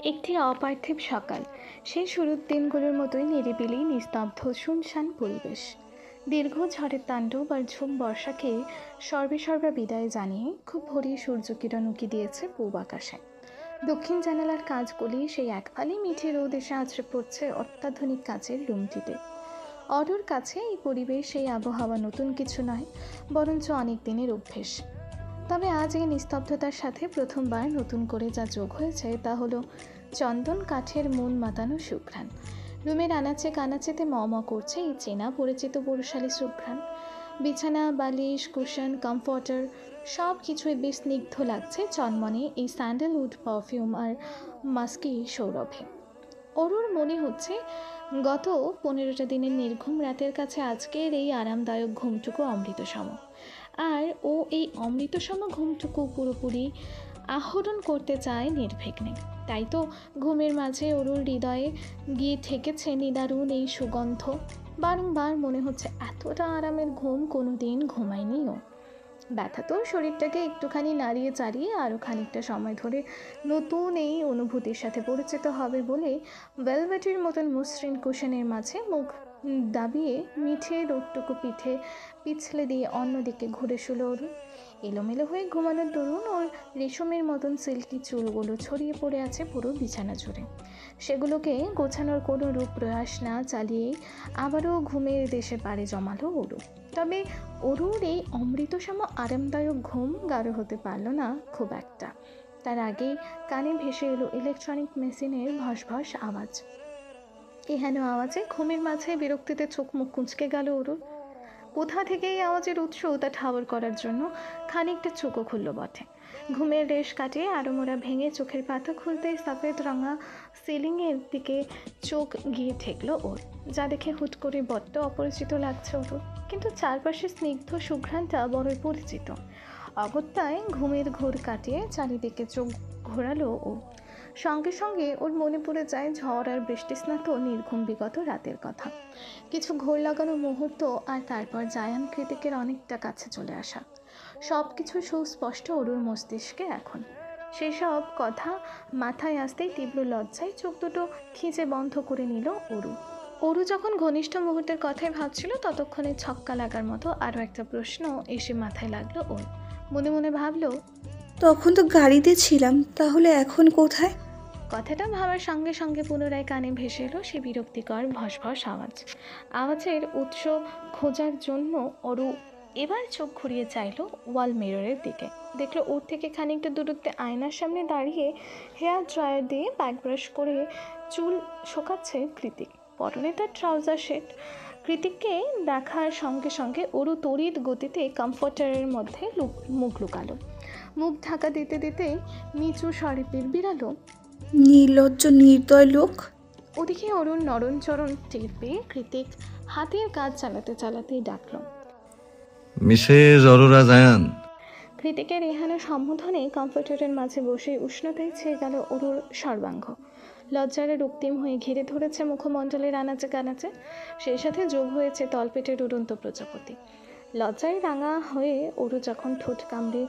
একটি অপার্থিব সকাল। সেই শুরুর দিনগুলোর মতোই নিরিবিলি, নিস্তব্ধ, শুনশান পরিবেশ। দীর্ঘ ঝড়ের তাণ্ডব আর ঝুম বর্ষাকে সর্বে বিদায় জানিয়ে খুব ভোরে সূর্যকিরণ উঁকি দিয়েছে পূব আকাশে। দক্ষিণ জানালার কাঁচগুলি সেই এক ফালি মিঠে রোদ এসে আছড়ে পড়ছে অত্যাধুনিক কাচের রুমটিতে। অডোর কাছে এই পরিবেশ, এই আবহাওয়া নতুন কিছু নয়, বরঞ্চ অনেক দিনের অভ্যেস। তবে আজ এই নিস্তব্ধতার সাথে প্রথমবার নতুন করে যা যোগ হয়েছে তা হলো চন্দন কাঠের মন মাতানো সুঘ্রাণ। রুমের আনাচে কানাচেতে করছে এই চেনা পরিচিত বর্ষালী সুঘ্রাণ। বিছানা, বালিশ, কুশন, কমফর্টার সব কিছুই বেশ স্নিগ্ধ লাগছে চনমনে এই স্যান্ডেলউড পারফিউম আর মাস্কি সৌরভে। অরুর মনে হচ্ছে গত 15টা দিনের নির্ঘুম রাতের কাছে আজকের এই আরামদায়ক ঘুমটুকু অমৃতসম। আর ও এই অমৃতসম ঘুমটুকু পুরোপুরি আহরণ করতে চায় নির্বিঘ্নে। তাই তো ঘুমের মাঝে অরুর হৃদয়ে গিয়ে ঠেকেছে নিদারুণ এই সুগন্ধ। বারংবার মনে হচ্ছে এতটা আরামের ঘুম কোনো দিন ঘুমায়নি ও। ব্যথা তো শরীরটাকে একটুখানি নাড়িয়ে চাড়িয়ে আরও খানিকটা সময় ধরে নতুন এই অনুভূতির সাথে পরিচিত হবে বলে ভেলভেটের মতন মসৃণ কুশনের মাঝে মুখ দাবিয়ে মিঠে রোদটুকু পিঠে পিছলে দিয়ে অন্যদিকে ঘুরে শুল অরু। এলোমেলো হয়ে ঘুমানোর দরুন ওর রেশমের মতন সিল্কি চুলগুলো ছড়িয়ে পড়ে আছে পুরো বিছানা জুড়ে। সেগুলোকে গোছানোর কোনো রূপ প্রয়াস না চালিয়েই আবারও ঘুমের দেশে পাড়ে জমালো অরু। তবে অরুর এই অমৃতসম আরামদায়ক ঘুম গাঢ় হতে পারল না খুব একটা। তার আগেই কানে ভেসে এলো ইলেকট্রনিক মেশিনের ভসভস আওয়াজ। এহেন আওয়াজে ঘুমের মাঝে বিরক্তিতে চোখ মুখ কুঁচকে গেল অরুর। কোথা থেকে এই আওয়াজের উৎস তা ঠাওর করার জন্য খানিকটা চোখও খুলল বটে। ঘুমের রেশ কাটিয়ে আড়মোড়া ভেঙে চোখের পাতা খুলতেই সফেদ রঙা সিলিংয়ের দিকে চোখ গিয়ে ঠেকল ওর, যা দেখে হুট করে বড্ড অপরিচিত লাগছে ওর। কিন্তু চারপাশে স্নিগ্ধ সুঘ্রাণটা বড়ই পরিচিত। অগত্যায় ঘুমের ঘোর কাটিয়ে চারিদিকে চোখ ঘোরালো ও। সঙ্গে সঙ্গে ওর মনে পড়ে যায় ঝড় আর বৃষ্টিস্নাত নির্ঘুম বিগত রাতের কথা। কিছু ঘোর লাগানো মুহূর্ত, আর তারপর জায়ান কৃতিকের অনেকটা কাছে চলে আসা। সব কিছু সুস্পষ্ট অরুর মস্তিষ্কে এখন। সেসব কথা মাথায় আসতেই তীব্র লজ্জায় চোখ দুটো খিঁচে বন্ধ করে নিল অরু। অরু যখন ঘনিষ্ঠ মুহূর্তের কথাই ভাবছিল ততক্ষণে ছক্কা লাগার মতো আরও একটা প্রশ্ন এসে মাথায় লাগলো ওর। মনে মনে ভাবলো, তখন তো গাড়িতে ছিলাম, তাহলে এখন কোথায়? কথাটা ভাবার সঙ্গে সঙ্গে পুনরায় কানে ভেসে এলো সে বিরক্তিকর ভসভস আওয়াজ। আওয়াজের উৎস খোঁজার জন্য অরু এবার চোখ ঘুরিয়ে চাইল ওয়াল মিররের দিকে। দেখলো ওর থেকে খানিকটা দূরত্বে আয়নার সামনে দাঁড়িয়ে হেয়ার ড্রায়ার দিয়ে ব্যাক ব্রাশ করে চুল শোকাচ্ছে কৃতিক। পরনে তার ট্রাউজার সেট। কৃতিককে দেখার সঙ্গে সঙ্গে অরু তড়িৎ গতিতে কমফর্টারের মধ্যে মুখ লুকালো। মুখ ঢাকা দিতে দিতে নিচু স্বরে বিড়বিড়ালো, নির্লজ্জ নির্দয় লোক। ওদিকে অরুণ নরণচরণ টের পেয়ে কৃতিক হাতের কাজ চালাতে চালাতেই ডাকল, মিসেস অরোরা জায়ান। কৃতিকের এখানে সম্বোধনে কমফর্টারের মাঝে বসে উষ্ণতায় ছেয়ে গেল অরুর সর্বাঙ্গ। লজ্জারে রক্তিম হয়ে ঘিরে ধরেছে মুখমণ্ডলের আনাচে কানাচে। সেই সাথে যোগ হয়েছে তলপেটের উড়ন্ত প্রজাপতি। লজ্জায় রাঙা হয়ে অরু যখন ঠোঁট কামড়ে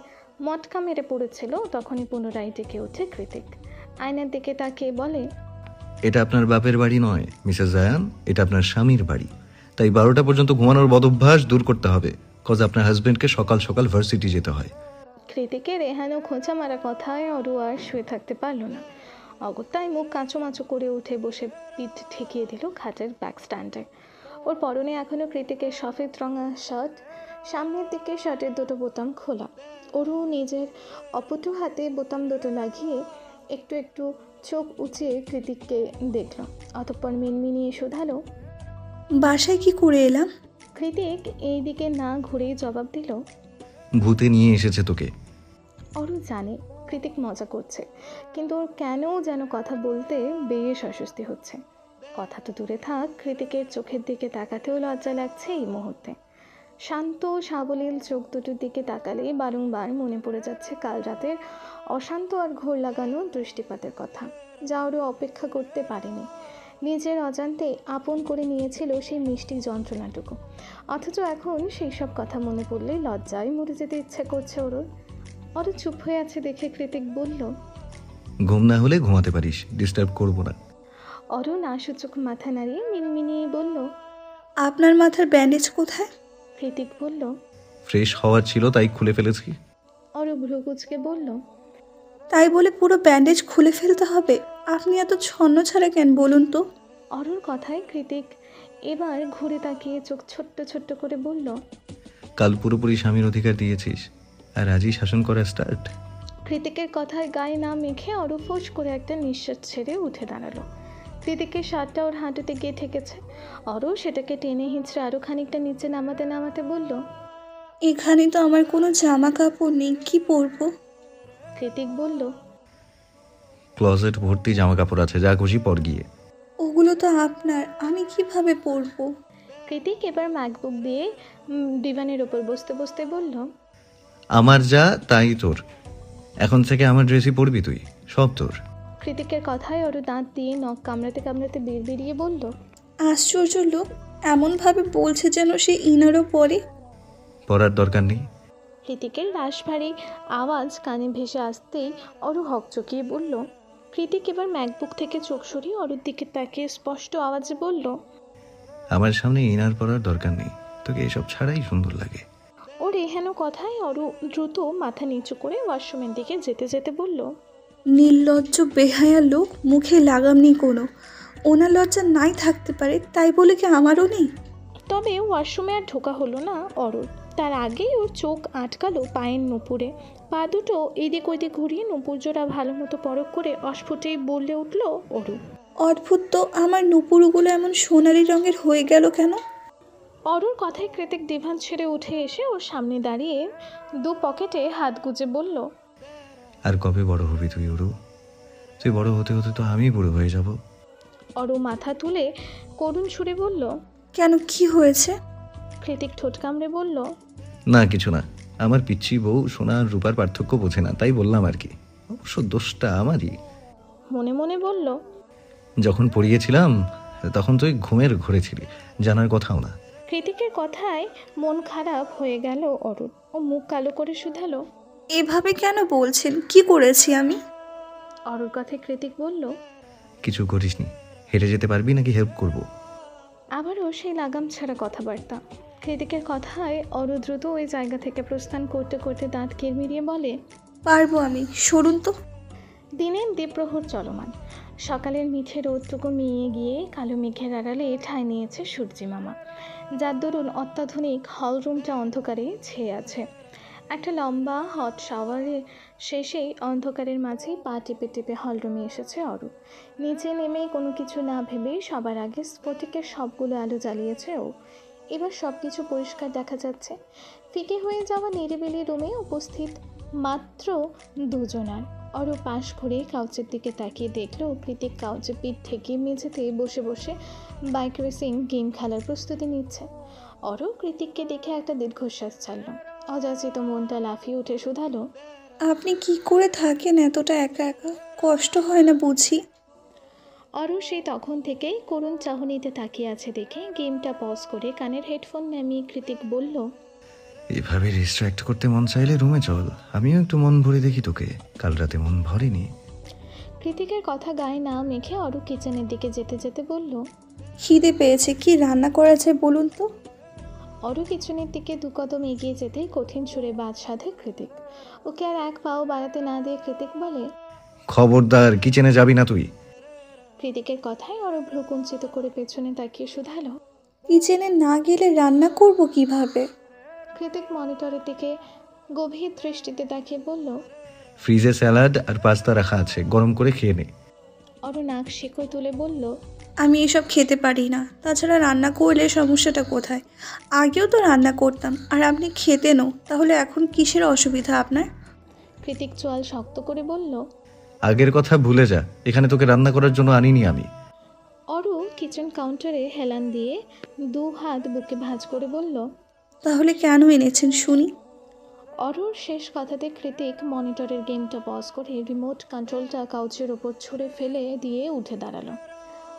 মটকা মেরে পড়েছিল তখনই পুনরায় ডেকে ওঠে কৃতিক। আয়নার দিকে তাকিয়ে বলে, এটা আপনার বাপের বাড়ি নয় মিসেস জায়ান, এটা আপনার স্বামীর বাড়ি। তাই 12টা পর্যন্ত ঘুমানোর বদভ্যাস দূর করতে হবে, কজ আপনার হাজবেন্ডকে সকাল সকাল ভার্সিটি যেতে হয়। কৃতিকের এহেন খোঁচা মারা কথায় অরু আর শুয়ে থাকতে পারল না। অগত্যায় মুখ কাঁচো করে উঠে বসে পিঠ ঠেকিয়ে দিল খাটের ব্যাক স্ট্যান্ডে। ওর পরনে এখনও কৃতিকের সফেদ রঙা শার্ট, সামনের দিকে শার্টের দুটো বোতাম খোলা। অরু নিজের অপটু হাতে বোতাম দুটো লাগিয়ে একটু একটু চোখ উঁচিয়ে কৃতিককে দেখল। অতঃপর মিনমিনিয়ে শোধালো, বাসায় কি করে এলাম? কৃতিক এই দিকে না ঘুরেই জবাব দিল, ভূতে নিয়ে এসেছে তোকে। অরু জানে কৃতিক মজা করছে, কিন্তু ওর কেন যেন কথা বলতে বেশ অস্বস্তি হচ্ছে। কথা তো দূরে থাক, কৃতিকের চোখের দিকে তাকাতেও লজ্জা লাগছে এই মুহূর্তে। শান্ত সাবলীল চোখ দুটোর দিকে তাকালেই বারংবার মনে পড়ে যাচ্ছে কাল রাতের অশান্ত আর ঘোর লাগানো দৃষ্টিপাতের কথা, যা ওরও অপেক্ষা করতে পারেনি। নিজের অজান্তে আপন করে নিয়েছিল সেই মিষ্টি যন্ত্রণাটুকু। অথচ এখন সেই সব কথা মনে পড়লে লজ্জায় মরে যেতে ইচ্ছে করছে ওর। অরু চুপ হয়ে আছে দেখে কৃতিক বলল। ঘুম না হলে ঘুমাতে পারিস, ডিস্টার্ব করবো না। অরু না সূচক মাথা নাড়িয়ে মিনমিনিয়ে বলল। আপনার মাথার ব্যান্ডেজ কোথায়? কৃতিক বলল। ফ্রেশ হওয়ার ছিল তাই খুলে ফেলেছি। অরু ভ্রু কুঁচকে বলল। তাই বলে পুরো ব্যান্ডেজ খুলে ফেলতে হবে? আপনি এত ছন্ন ছাড়া কেন বলুন তো? অরুর কথায় কৃতিক এবার ঘুরে তাকিয়ে চোখ ছোট্ট ছোট্ট করে বলল। কাল পুরোপুরি স্বামীর অধিকার দিয়েছিস, আর আজই শাসন করা স্টার্ট। কৃতিকের কথায় গায়ে না মেখে অরু ফোঁস করে একটা নিঃশ্বাস ছেড়ে উঠে দাঁড়ালো। কৃতিকের শার্টটা ওর হাঁটুতে গিয়ে ঠেকেছে। অরু সেটাকে টেনে হিঁচড়ে আরও খানিকটা নিচে নামাতে নামাতে বলল। এখানে তো আমার কোনো জামা কাপড় নেই, কি পরবো? কৃতিক বলল। ক্লোজেট ভর্তি জামা কাপড় আছে, যা খুশি পর গিয়ে। ওগুলো তো আপনার, আমি কিভাবে পরবো? কৃতিক এবার ম্যাকবুক দিয়ে ডিভানের ওপর বসতে বসতে বলল। আমার যা তাই তোর, এখন থেকে আমার ড্রেসই পরবি তুই, সব তোর। কৃতিকের কথায় অরু দাঁত দিয়ে নখ কামড়াতে কামড়াতে বিড়বিড়িয়ে বলল। আশ্চর্য লোক, এমনভাবে বলছে যেন সে ইনারও পরে। পরার দরকার নেই। কৃতিকের রাশ ভারী আওয়াজ কানে ভেসে আসতেই অরু হকচকিয়ে বলল। কৃতিক এবার ম্যাকবুক থেকে চোখ সরিয়ে অরুর দিকে তাকিয়ে স্পষ্ট আওয়াজে বলল। আমার সামনে ইনার পরার দরকার নেই, তোকে এসব ছাড়াই সুন্দর লাগে। ওর এহেন কথায় অরু দ্রুত মাথা নিচু করে ওয়াশরুমের দিকে যেতে যেতে বলল। নির্লজ্জ বেহায়া লোক, মুখে লাগাম নেই কোনো। ওনার লজ্জা নাই থাকতে পারে, তাই বলে কি আমারও নেই? তবে ওয়াশরুমে আর ঢোকা হলো না অরুর। তার আগেই ওর চোখ আটকালো পায়ের নুপুরে। পা দুটো এদিক ওদিক ঘুরিয়ে নুপুর জোড়া ভালো মতো পরখ করে অস্ফুটেই বলে উঠল অরু। অদ্ভুত তো, আমার নুপুরগুলো এমন সোনালি রঙের হয়ে গেল কেন? অরুর কথায় কৃতিক ডিভান ছেড়ে উঠে এসে ওর সামনে দাঁড়িয়ে দু পকেটে হাত গুজে বলল। আর কবে বড় হবি তুই অরু? তুই বড় হতে হতে তো আমি বুড়ো হয়ে যাব। অরু মাথা তুলে করুণ সুরে বলল। কেন, কি হয়েছে? কৃতিক ঠোঁট কামড়ে বলল। না কিছু না, আমার পিচ্ছি বউ সোনা আর রূপার পার্থক্য বোঝে না, তাই বললাম আর কি। অবশ্য দোষটা আমারই। মনে মনে বলল। যখন পড়িয়েছিলাম তখন তুই ঘুমের ঘোরে ছিলি, জানার কথাও না। কৃতিকের কথায় মন খারাপ হয়ে গেল অরুর। ও মুখ কালো করে শুধালো। এভাবে কেন বলছেন? কি করেছি আমি? অরুর কথায় কৃতিক বলল। কিছু করিসনি, হেঁটে যেতে পারবি নাকি হেল্প করব? আবারও সেই লাগাম ছাড়া কথাবার্তা। কৃতিকের কথায় অরু দ্রুত ওই জায়গা থেকে প্রস্থান করতে করতে দাঁত কিরমিরিয়ে বলে। পারবো আমি, সরুন তো। দিনের দ্বীপ্রহর চলমান। সকালের মিঠে রোদটুকু মিয়ে গিয়ে কালো মেঘের আড়ালে ঠাঁই নিয়েছে সূর্যি মামা, যার দরুন অত্যাধুনিক হলরুমটা অন্ধকারে ছেয়ে আছে। একটা লম্বা হট শাওয়ারের শেষেই অন্ধকারের মাঝেই পা টিপে টিপে হলরুমে এসেছে অরু। নিচে নেমেই কোনো কিছু না ভেবেই সবার আগে স্ফটিকের সবগুলো আলো জ্বালিয়েছে ও। এবার সব কিছু পরিষ্কার দেখা যাচ্ছে। ফিকে হয়ে যাওয়া নিরিবিলি রুমে উপস্থিত মাত্র দুজনার। অরু পাশ ঘুরে কাউচের দিকে তাকিয়ে দেখলো কৃতিক কাউচে পিঠ থেকে মেঝেতে বসে বসে বাইক রেসিং গেম খেলার প্রস্তুতি নিচ্ছে। অরু কৃতিককে দেখে একটা দীর্ঘশ্বাস ছাড়ল। অযাচিত মনটা লাফিয়ে উঠে শুধালো। আপনি কি করে থাকেন এতটা একা একা? কষ্ট হয় না বুঝি? অরু সেই তখন থেকেই করুণ চাহনিতে তাকিয়ে আছে দেখে গেমটা পজ করে কানের হেডফোন নামিয়ে কৃতিক বলল। এভাবে ডিস্ট্র্যাক্ট করতে মন চাইলে রুমে চল, আমিও একটু মন ভরে দেখি তোকে, কাল রাতে মন ভরেনি। কৃতিকের কথা গায়ে না মেখে অরু কিচেনের দিকে যেতে যেতে বলল। খিদে পেয়েছে, কি রান্না করা যায় বলুন তো? অরু কিচেনের দিকে দু কদম এগিয়ে যেতেই কঠিন সুরে বাদ সাধে কৃতিক। ওকে আর এক পাও বাড়াতে না দিয়ে কৃতিক বলে। খবরদার কিচেনে যাবি না তুই। কৃতিকের কথায় অরু ভ্রু কুঞ্চিত করে পেছনে তাকিয়ে শুধালো। কিচেনে না গেলে রান্না করব কিভাবে? কৃতিক মনিটরের দিকে গভীর দৃষ্টিতে তাকিয়ে বলল। ফ্রিজে স্যালাড আর পাস্তা রাখা আছে, গরম করে খেয়ে নে। অরু নাক শিকড় তুলে বলল। আমি এসব খেতে পারি না, তাছাড়া রান্না করলে সমস্যাটা কোথায়? আগেও তো রান্না করতাম, আর আপনি খেতেনও, তাহলে এখন কিসের অসুবিধা আপনার? কৃতিক চোয়াল শক্ত করে বলল। আগের কথা ভুলে যা, এখানে তোকে রান্না করার জন্য আনিনি আমি। অরু কিচেন কাউন্টারে হেলান দিয়ে দু হাত বুকে ভাঁজ করে বলল। তাহলে কেন এনেছেন শুনি? অরুর শেষ কথাতে কৃতিক মনিটরের গেমটা পজ করে রিমোট কন্ট্রোলটা কাউচের ওপর ছুঁড়ে ফেলে দিয়ে উঠে দাঁড়ালো।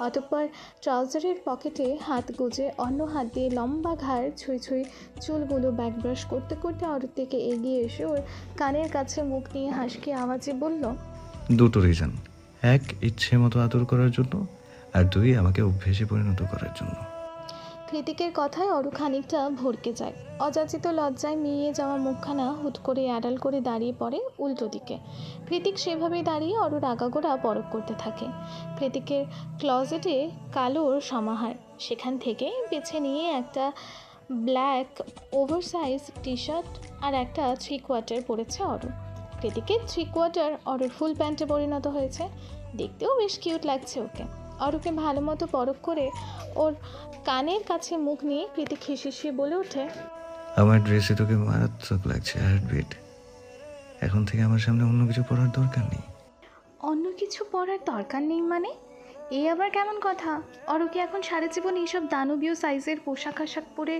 অতঃপর ট্রাউজারের পকেটে হাত গুজে অন্য হাত দিয়ে লম্বা ঘাড় ছুঁই ছুঁই চুলগুলো ব্যাক ব্রাশ করতে করতে অরুর থেকে এগিয়ে এসে ওর কানের কাছে মুখ নিয়ে হাসকি আওয়াজে বলল, দুটো রিজন। এক, ইচ্ছে মতো আদর করার জন্য, আর দুই, আমাকে অভ্যেসে পরিণত করার জন্য। কৃতিকের কথায় অরু খানিকটা ভরকে যায়। অযাচিত লজ্জায় মিলিয়ে যাওয়া মুখখানা হুট করে আড়াল করে দাঁড়িয়ে পড়ে উল্টো দিকে। কৃতিক সেভাবেই দাঁড়িয়ে অরুর আগাগোড়া পরখ করতে থাকে। কৃতিকের ক্লজেটে কালোর সমাহার, সেখান থেকে বেছে নিয়ে একটা ব্ল্যাক ওভারসাইজ টি শার্ট আর একটা 3/4 পরেছে অরু। কৃতিকের 3/4 অরুর ফুল প্যান্টে পরিণত হয়েছে। দেখতেও বেশ কিউট লাগছে ওকে। অরুকে ভালো মতো পরখ করে ওর কানের কাছে মুখ নিয়ে কৃতিক হিসিয়ে বলে ওঠে, আমার ড্রেসে তোকে মারাত্মক লাগছে হার্টবিট। এখন থেকে আমার সামনে অন্য কিছু পরার দরকার নেই। অন্য কিছু পরার দরকার নেই মানে? এই আবার কেমন কথা? অরুকে এখন সারা জীবন এইসব দানবীয় সাইজের পোশাক আশাক পরে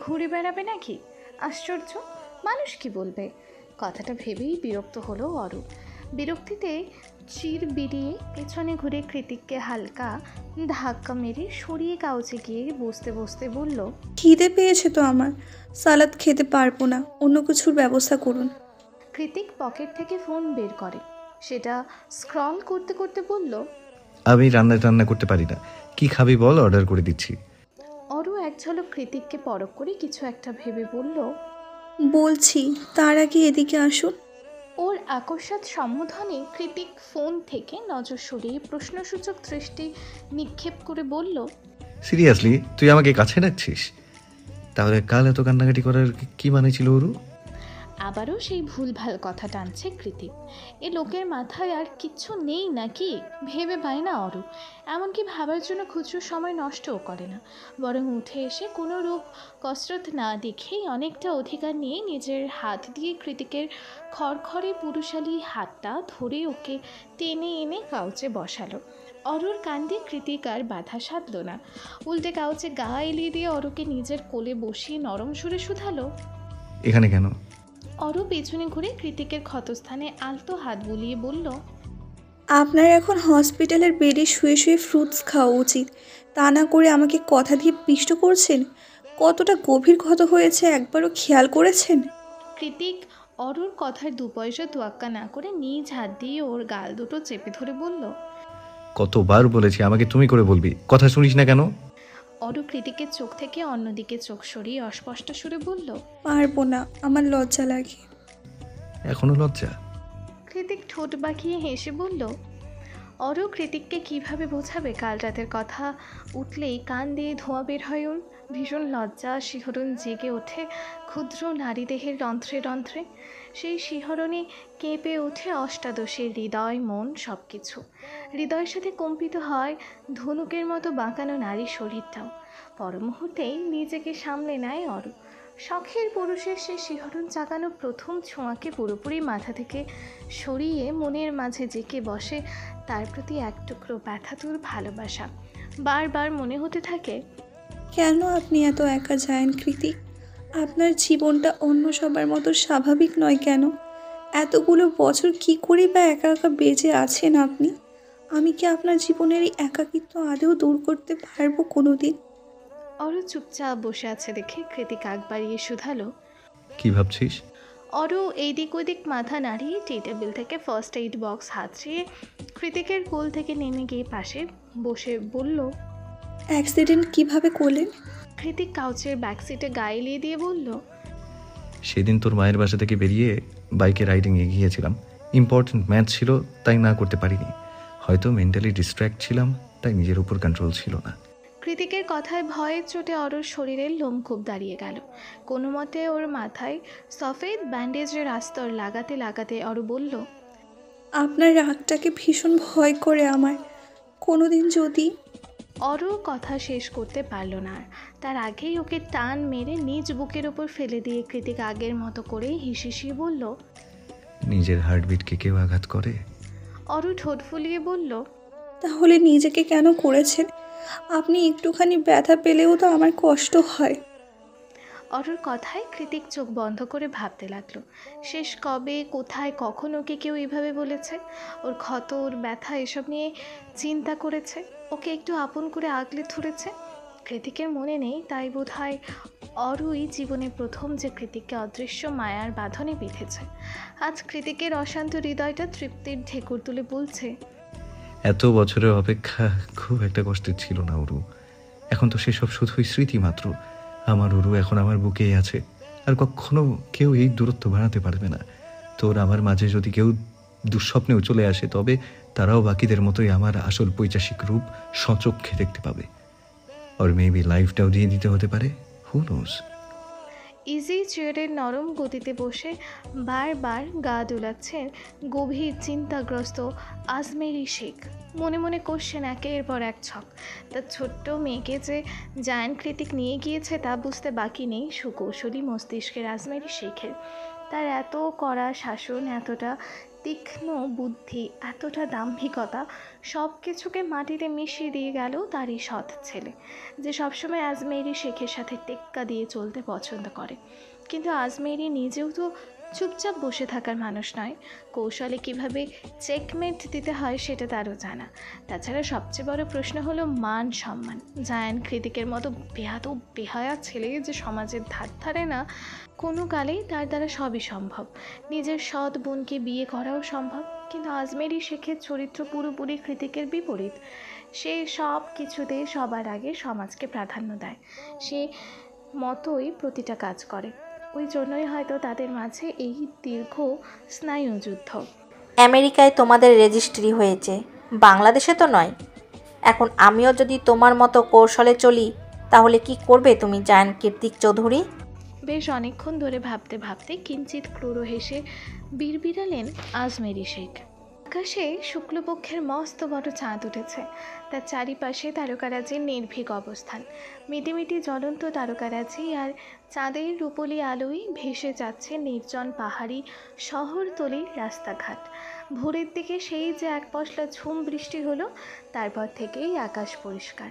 ঘুরে বেড়াবে নাকি? আশ্চর্য, মানুষ কি বলবে? কথাটা ভেবেই বিরক্ত হলো অরু। বিরক্তিতে চির বিড়িয়ে পেছনে ঘুরে কৃতিককে হালকা ধাক্কা মেরে সরিয়ে কাউচে গিয়ে বসতে বসতে বলল, খিদে পেয়েছে তো আমার, সালাদ খেতে পারবো না, অন্য কিছুর ব্যবস্থা করুন। কৃতিক পকেট থেকে ফোন বের করে। সেটা স্ক্রল করতে করতে বলল, আমি রান্না করতে পারি না। কি খাবি বল, অর্ডার করে দিচ্ছি। অরু এক ঝলক কৃতিককে পরখ করে কিছু একটা ভেবে বলল, বলছি, তার আগে এদিকে আসুন। ওর আকস্মাৎ সম্বোধনে কৃতিক ফোন থেকে নজর সরিয়ে প্রশ্নসূচক দৃষ্টি নিক্ষেপ করে বলল, সিরিয়াসলি তুই আমাকে কাছে ডাকছিস? তাহলে কাল এত কান্নাকাটি করার কি মানে ছিল ওরু? আবারও সেই ভুলভাল কথা টানছে কৃতিক। এ লোকের মাথায় আর কিচ্ছু নেই নাকি ভেবে পায় না অরু। এমনকি ভাবার জন্য খুচরো সময় নষ্টও করে না, বরং উঠে এসে কোনো রূপ কসরত না দেখেই অনেকটা অধিকার নিয়ে নিজের হাত দিয়ে কৃতিকের খড়খড়ে পুরুষালী হাতটা ধরে ওকে টেনে এনে কাউচে বসালো। অরুর কাণ্ডে কৃতিক আর বাধা সাধল না, উল্টে কাউচে গা এলিয়ে দিয়ে অরুকে নিজের কোলে বসিয়ে নরম সুরে শুধালো। এখানে কেন? অরু পেছনে ঘুরে কৃতিকের ক্ষতস্থানে আলতো হাত বুলিয়ে বলল, আপনার এখন হসপিটালের বেডে শুয়ে শুয়ে ফ্রুটস খাওয়া উচিত, তা না করে আমাকে কথা দিয়ে পিষ্ট করছেন। কতটা গভীর ক্ষত হয়েছে একবারও খেয়াল করেছেন? কৃতিক অরুর কথার 2 পয়সা তোয়াক্কা না করে নিজ হাত দিয়ে ওর গাল দুটো চেপে ধরে বলল। কতবার বলেছি আমাকে তুমি করে বলবি, কথা শুনিস না কেন? অরু কৃতিকের চোখ থেকে অন্যদিকে চোখ সরিয়ে অস্পষ্ট সুরে বলল, পারবো না, আমার লজ্জা লাগে। এখনো লজ্জা? কৃতিক ঠোঁট বাঁকিয়ে হেসে বলল। অরু কৃতিককে কিভাবে বোঝাবে কাল রাতের কথা উঠলেই কান দিয়ে ধোঁয়া বের হয় ওর। ভীষণ লজ্জা শিহরণ জেগে ওঠে ক্ষুদ্র নারীদেহের রন্ধ্রে রন্ধ্রে। সেই শিহরণে কেঁপে ওঠে অষ্টাদশের হৃদয় মন সব কিছু। হৃদয়ের সাথে কম্পিত হয় ধনুকের মতো বাঁকানো নারীর শরীরটাও। পর মুহূর্তেই নিজেকে সামলে নেয় অরু। শখের পুরুষের সে শিহরণ চাকানো প্রথম ছোঁয়াকে পুরোপুরি মাথা থেকে সরিয়ে মনের মাঝে জেঁকে বসে তার প্রতি এক টুকরো ব্যথাতুর ভালোবাসা। বারবার মনে হতে থাকে, কেন আপনি এত একা যায়েন কৃতিক? আপনার জীবনটা অন্য সবার মতো স্বাভাবিক নয় কেন? এতগুলো বছর কি করে বা একা একা বেঁচে আছেন আপনি? আমি কি আপনার জীবনের এই একাকিত্ব আদৌ দূর করতে পারবো কোনো দিন? অরু চুপচাপ বসে আছে দেখে কৃতিক আগ বাড়িয়ে শুধালো। কি ভাবছিস? অরু এইদিক ওদিক মাথা নাড়িয়ে টি টেবিল থেকে ফার্স্ট এইড বক্স হাতড়িয়ে কৃতিকের কোল থেকে নেমে গিয়ে পাশে বসে বলল। অ্যাক্সিডেন্ট কিভাবে করলেন? কৃতিক কাউচের ব্যাক সিটে গায়ে এলিয়ে দিয়ে বলল, সেদিন তোর মায়ের বাসা থেকে বেরিয়ে বাইকে রাইডিংয়ে গিয়েছিলাম। ইম্পর্ট্যান্ট ম্যাচ ছিল, তাই না করতে পারিনি। হয়তো মেন্টালি ডিস্ট্র্যাক্ট ছিলাম, তাই নিজের উপর কন্ট্রোল ছিল না। কৃতিকের কথায় ভয়ের চোটে অরুর শরীরের লোমকূপ দাঁড়িয়ে গেল। কোনো মতে ওর মাথায় সফেদ ব্যান্ডেজের আস্তর লাগাতে লাগাতে অরু বলল, আপনার রাগটাকে ভীষণ ভয় করে আমার। কোনোদিন যদি... অরু কথা শেষ করতে পারল না আর। তার আগেই ওকে টান মেরে নিজ বুকের ওপর ফেলে দিয়ে কৃতিক আগের মতো করেই হিসিয়ে বলল। নিজের হার্টবিটকে কেউ আঘাত করে? অরু ঠোঁট ফুলিয়ে বলল, তাহলে নিজেকে কেন করেছেন? আপনি একটুখানি ব্যথা পেলেও তো আমার কষ্ট হয়। অরুর কথায় কৃতিক চোখ বন্ধ করে ভাবতে লাগলো, শেষ কবে কোথায় কখন ওকে কেউ এভাবে বলেছে? ওর ক্ষত, ওর ব্যথা এসব নিয়ে চিন্তা করেছে। ওকে একটু আপন করে আগলে ধরেছে। কৃতিকের মনে নেই, তাই বোধহয় অরুই জীবনে প্রথম যে কৃতিককে অদৃশ্য মায়ার বাঁধনে বেঁধেছে। আজ কৃতিকের অশান্ত হৃদয়টা তৃপ্তির ঢেকুর তুলে বলছে, এত বছরের অপেক্ষা খুব একটা কষ্টের ছিল না উরু। এখন তো সেসব শুধুই স্মৃতি মাত্র। আমার উরু এখন আমার বুকেই আছে, আর কখনো কেউ এই দূরত্ব বাড়াতে পারবে না। তোর আমার মাঝে যদি কেউ দুঃস্বপ্নেও চলে আসে, তবে তারাও বাকিদের মতোই আমার আসল পৈশাসিক রূপ সচক্ষে দেখতে পাবে। ওর মেবি লাইফটাও দিয়ে দিতে হতে পারে, হু নোজ। ইজি চেয়ারের নরম গতিতে বসে বারবার গা দোলাচ্ছেন গভীর চিন্তাগ্রস্ত আজমেরি শেখ। মনে মনে করছেন একের পর এক ছক। তার ছোট্ট মেয়েকে যে জায়ান্ট কৃতিক নিয়ে গিয়েছে তা বুঝতে বাকি নেই সুকৌশলী মস্তিষ্কের আজমেরি শেখের। তার এত কড়া শাসন, এতটা তীক্ষ্ণ বুদ্ধি, এতটা দাম্ভিকতা, সব কিছুকে মাটিতে মিশিয়ে দিয়ে গেল তারই সৎ ছেলে, যে সবসময় আজমেরি শেখের সাথে টেক্কা দিয়ে চলতে পছন্দ করে। কিন্তু আজমেরি নিজেও তো চুপচাপ বসে থাকার মানুষ নয়। কৌশলে কিভাবে চেকমেট দিতে হয় সেটা তারও জানা। তাছাড়া সবচেয়ে বড় প্রশ্ন হলো মান সম্মান। জায়ান্ট কৃতিকের মতো বেহাত বেহায়া ছেলে যে সমাজের ধার ধারে না, কোনো কালেই তার দ্বারা সবই সম্ভব। নিজের সৎ বোনকে বিয়ে করাও সম্ভব, কিন্তু আজমেরি শেখের চরিত্র পুরোপুরি কৃতিকের বিপরীত। সে সব কিছুতে সবার আগে সমাজকে প্রাধান্য দেয়, সে মতোই প্রতিটা কাজ করে। ওই জন্যই হয়তো তাদের মাঝে এই দীর্ঘ স্নায়ুযুদ্ধ। আমেরিকায় তোমাদের রেজিস্ট্রি হয়েছে, বাংলাদেশে তো নয়। এখন আমিও যদি তোমার মতো কৌশলে চলি, তাহলে কি করবে তুমি জায়ান কীর্তিক চৌধুরী? বেশ অনেকক্ষণ ধরে ভাবতে ভাবতে কিঞ্চিত ক্রুড় হেসে বিড়বিড়ালেন আজমেরি শেখ। আকাশে শুক্লপক্ষের মস্ত বড় চাঁদ উঠেছে। তার চারিপাশে তারকারাজির নির্ভীক অবস্থান। মিটিমিটি জ্বলন্ত তারকারাজি আর চাঁদের রূপলি আলোয় ভেসে যাচ্ছে নির্জন পাহাড়ি শহরতলির রাস্তাঘাট। ভোরের দিকে সেই যে এক পশলা ঝুম বৃষ্টি হলো, তারপর থেকেই আকাশ পরিষ্কার।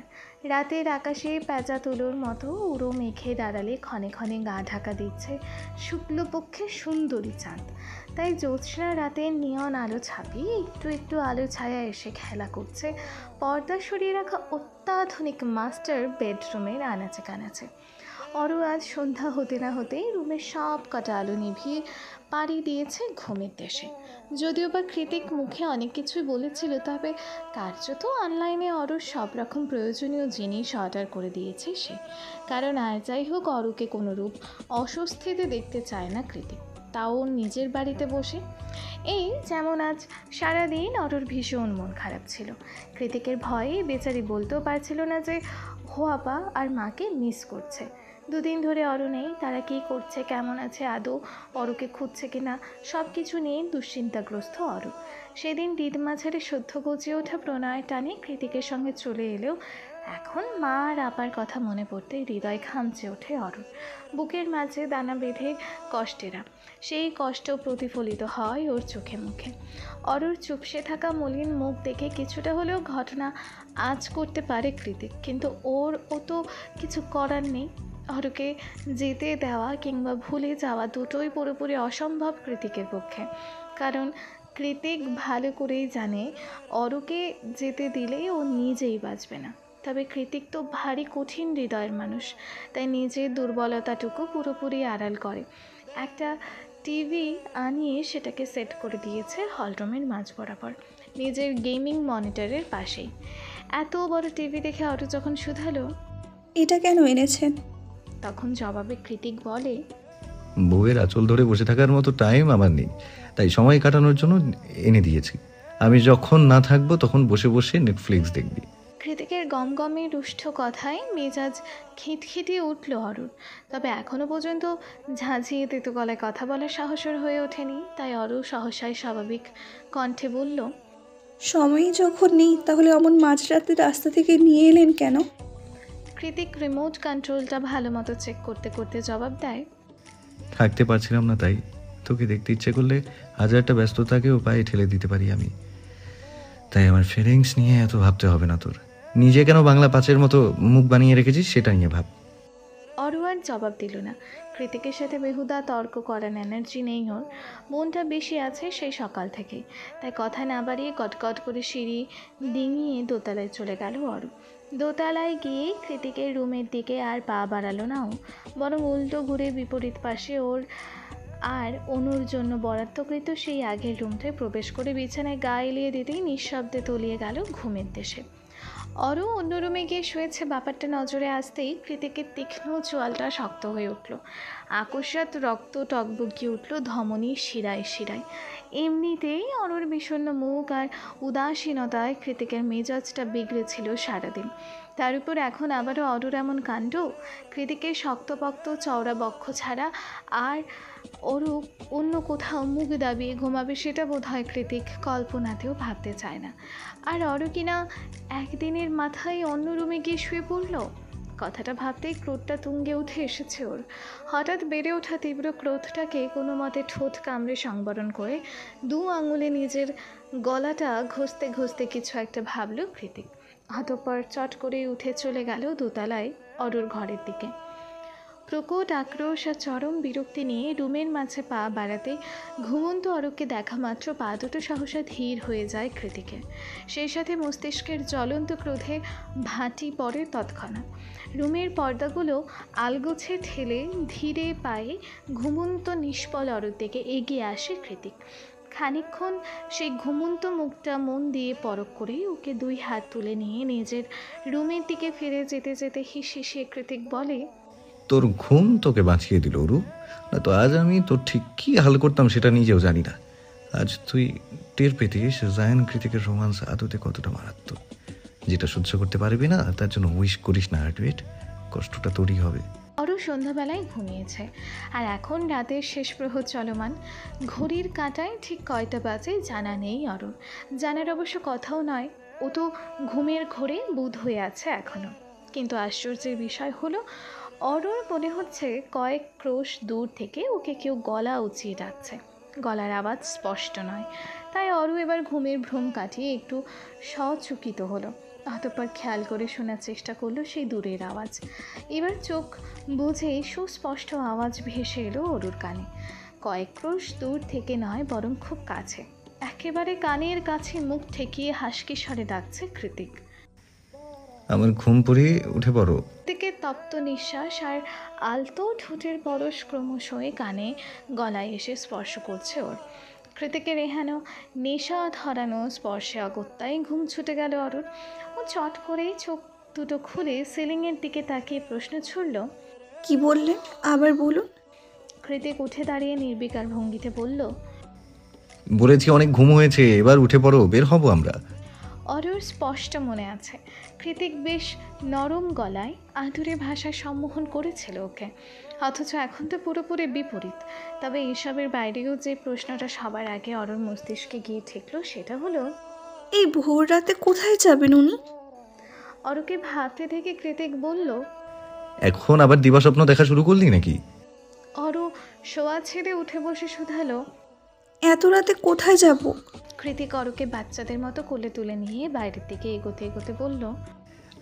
রাতের আকাশে পেঁচা তুলোর মতো উড়ো মেঘে দাঁড়ালে ক্ষণে ক্ষণে গা ঢাকা দিচ্ছে শুক্লপক্ষের সুন্দরী চাঁদ। তাই জ্যোৎস্না রাতের নিয়ন আলো ছাপিয়ে একটু একটু আলো ছায়া এসে খেলা করছে পর্দা সরিয়ে রাখা অত্যাধুনিক মাস্টার বেডরুমের আনাচে কানাচে। অরু আজ সন্ধ্যা হতে না হতেই রুমের সব কটা আলো নিভিয়ে পাড়ি দিয়েছে ঘুমের দেশে। যদিও বা কৃতিক মুখে অনেক কিছুই বলেছিল, তবে কার্যত অনলাইনে অরুর সব রকম প্রয়োজনীয় জিনিস অর্ডার করে দিয়েছে সে। কারণ আর যাই হোক, অরুকে কোনোরূপ অস্বস্তিতে দেখতে চায় না কৃতিক, তাও নিজের বাড়িতে বসে। এই যেমন আজ সারাদিন অরুর ভীষণ মন খারাপ ছিল। কৃতিকের ভয়ে বেচারি বলতেও পারছিল না যে হোয়াপা আর মাকে মিস করছে। দুদিন ধরে অরু নেই, তারা কী করছে, কেমন আছে, আদৌ অরুকে খুঁজছে কিনা, সব কিছু নিয়ে দুশ্চিন্তাগ্রস্ত অরু। সেদিন ঈদ মাঝারে সদ্য গজিয়ে ওঠা প্রণয় টানে কৃতিকের সঙ্গে চলে এলেও এখন মা আর আপার কথা মনে পড়তে হৃদয় খামচে ওঠে অরুর। বুকের মাঝে দানা বেঁধে কষ্টেরা, সেই কষ্ট প্রতিফলিত হয় ওর চোখে মুখে। অরুর চুপসে থাকা মলিন মুখ দেখে কিছুটা হলেও ঘটনা আজ করতে পারে কৃতিক, কিন্তু ও তো কিছু করার নেই। অরুকে যেতে দেওয়া কিংবা ভুলে যাওয়া দুটোই পুরোপুরি অসম্ভব কৃতিকের পক্ষে। কারণ কৃতিক ভালো করেই জানে অরুকে যেতে দিলেই ও নিজেই বাঁচবে না। তবে কৃতিক তো ভারী কঠিন হৃদয়ের মানুষ, তাই নিজের দুর্বলতাটুকু পুরোপুরি আড়াল করে। একটা টিভি আনিয়ে সেটাকে সেট করে দিয়েছে হলরুমের মাঝ বরাবর, নিজের গেমিং মনিটরের পাশেই। এত বড় টিভি দেখে অরু যখন শুধালো এটা কেন এনেছেন, তখন জবাবে কৃতিক বলে, বউয়ের আঁচল ধরে বসে থাকার মতো টাইম আমার নেই, তাই সময় কাটানোর জন্য এনে দিয়েছি। আমি যখন না থাকবো তখন বসে বসে নেটফ্লিক্স দেখবি। কৃতিকের গমগমে রুষ্ট কথায় মেজাজ খিটখিটিয়ে উঠল অরুর। তবে এখনও পর্যন্ত ঝাঁঝিয়ে তেতো গলায় কথা বলার সাহসের হয়ে ওঠেনি, তাই অরু সহসায় স্বাভাবিক কণ্ঠে বলল, সময়ই যখন নেই তাহলে অমন মাঝরাতে রাস্তা থেকে নিয়ে এলেন কেন? কৃতিক রিমোট কন্ট্রোলটা ভালো মতো চেক করতে করতে জবাব দেয়, থাকতে পারছিলাম না, তাই তোকে দেখতে ইচ্ছে করলে হাজারটা ব্যস্ততাকেও পায়ে ঠেলে দিতে পারি আমি। তাই আমার ফিলিংস নিয়ে এত ভাবতে হবে না তোর। নিজে কেন বাংলা পাঁচের মতো মুখ বানিয়ে রেখেছিস সেটা নিয়ে ভাব। অরু আর জবাব দিল না। কৃতিকের সাথে বেহুদা তর্ক করার এনার্জি নেই ওর। মনটা বেশি আছে সেই সকাল থেকেই, তাই কথা না বাড়িয়ে কটকট করে সিঁড়ি ডিঙিয়ে দোতলায় চলে গেল অরু। দোতলায় গিয়ে কৃতিকের রুমের দিকে আর পা বাড়ালো না ও, বরং উল্টো ঘুরে বিপরীত পাশে ওর আর অনুর জন্য বরাদ্দকৃত সেই আগের রুমটায় প্রবেশ করে বিছানায় গা এলিয়ে দিতেই নিঃশব্দে তলিয়ে গেল ঘুমের দেশে। অরু অন্য রুমে গিয়ে শুয়েছে, ব্যাপারটা নজরে আসতেই কৃতিকের তীক্ষ্ণ চোয়ালটা শক্ত হয়ে উঠল। আকস্মাৎ রক্ত টকবগিয়ে উঠল ধমনী শিরায় শিরায়। এমনিতেই অরুর বিষণ্ণ মুখ আর উদাসীনতায় কৃতিকের মেজাজটা বিগড়েছিল সারাদিন। তার উপর এখন আবারও অরুর এমন কাণ্ড। কৃতিকের শক্তপোক্ত চওড়া বক্ষ ছাড়া আর অরু অন্য কোথাও মুখ দাবিয়ে ঘুমাবে সেটা বোধহয় কৃতিক কল্পনাতেও ভাবতে চায় না। আর অরু কিনা একদিনের মাথায় অন্য রুমে গিয়ে শুয়ে পড়ল। কথাটা ভাবতেই ক্রোধটা তুঙ্গে উঠে এসেছে ওর। হঠাৎ বেড়ে ওঠা তীব্র ক্রোধটাকে কোনো মতে ঠোঁট কামড়ে সংবরণ করে দু আঙুলে নিজের গলাটা ঘষতে ঘষতে কিছু একটা ভাবল কৃতিক। অতঃপর চট করে উঠে চলে গেল দোতলায় অরুর ঘরের দিকে। প্রকট আক্রোশ আর চরম বিরক্তি নিয়ে রুমের মাঝে পা বাড়াতে ঘুমন্ত অরুকে দেখা মাত্র পা দুটো সহসা ধীর হয়ে যায় কৃতিকের। সেই সাথে মস্তিষ্কের জ্বলন্ত ক্রোধে ভাটি পড়ে তৎক্ষণাৎ। রুমের পর্দাগুলো আলগোছে ঠেলে ধীরে পায়ে ঘুমন্ত নিষ্ফল অরুর দিকে এগিয়ে আসে কৃতিক। খানিকক্ষণ সেই ঘুমন্ত মুখটা মন দিয়ে পরখ করে ওকে দুই হাত তুলে নিয়ে নিজের রুমের দিকে ফিরে যেতে যেতে হিসিয়ে কৃতিক বলে, তোর ঘুম তোকে বাঁচিয়ে দিল অরু, না তো আজ আমি তোর ঠিক কী হাল করতাম সেটা নিজেও জানি না। আজ তুই টের পেতিস জায়ান কৃতিকের রোমান্স আদতে কতটা মারাত্মক। যেটা সহ্য করতে পারবি না তার জন্য উইশ করিস না হার্টবিট, কষ্টটা তোরই হবে। অরু সন্ধ্যাবেলায় ঘুমিয়েছে আর এখন রাতের শেষ প্রহর চলমান। ঘড়ির কাঁটায় ঠিক কয়টা বাজে জানা নেই অরুর। জানার অবশ্য কথাও নয়, ও তো ঘুমের ঘোরে বুঁদ হয়ে আছে এখনও। কিন্তু আশ্চর্যের বিষয় হলো অরুর মনে হচ্ছে কয়েক ক্রোশ দূর থেকে ওকে কেউ গলা উঁচিয়ে ডাকছে। গলার আওয়াজ স্পষ্ট নয়, তাই অরু এবার ঘুমের ভ্রম কাটিয়ে একটু সচকিত হলো। অতঃপর খেয়াল করে শোনার চেষ্টা করলো সেই দূরের আওয়াজ। এবার চোখ বুঝে সুস্পষ্ট আওয়াজ ভেসে এলো অরুর কানে। কয়েক ক্রোশ দূর থেকে নয়, বরং খুব কাছে, একেবারে কানের কাছে মুখ ঠেকিয়ে হাসকি স্বরে ডাকছে কৃতিক। আমার ঘুম পড়ে উঠে পড়ো। কৃতিকের তপ্ত নিঃশ্বাস আর আলতো ঠোঁটের পরশ ক্রমশই কানে গলায় এসে স্পর্শ করছে ওর। কৃতিকের এহেন নেশা ধরানো স্পর্শে অগত্যাই ঘুম ছুটে গেল অরুর। ও চট করেই চোখ দুটো খুলে সিলিংয়ের দিকে তাকিয়ে প্রশ্ন ছুড়ল, কি বললেন আবার বলুন। কৃতিক উঠে দাঁড়িয়ে নির্বিকার ভঙ্গিতে বলল, বলেছি অনেক ঘুম হয়েছে, এবার উঠে পড়ো, বের হব আমরা। অরুর স্পষ্ট মনে আছে কৃতিক বেশ নরম গলায় আদুরে ভাষায় সম্মোহন করেছিল ওকে, অথচ এখন তো পুরোপুরি বিপরীত। তবে এসবের বাইরেও যে প্রশ্নটা সবার আগে অরুর মস্তিষ্কে গিয়ে ঠেকল সেটা হলো, এই ভোর রাতে কোথায় যাবেন উনি? অরুকে ভাবতে থেকে কৃতিক বলল, এখন আবার দিবাস্বপ্ন দেখা শুরু করলি নাকি? অরু শোয়া ছেড়ে উঠে বসে শুধালো। এত রাতে কোথায় যাব? কৃতিক অরুকে বাচ্চাদের মতো কোলে তুলে নিয়ে বাইরের দিকে এগোতে এগোতে বলল,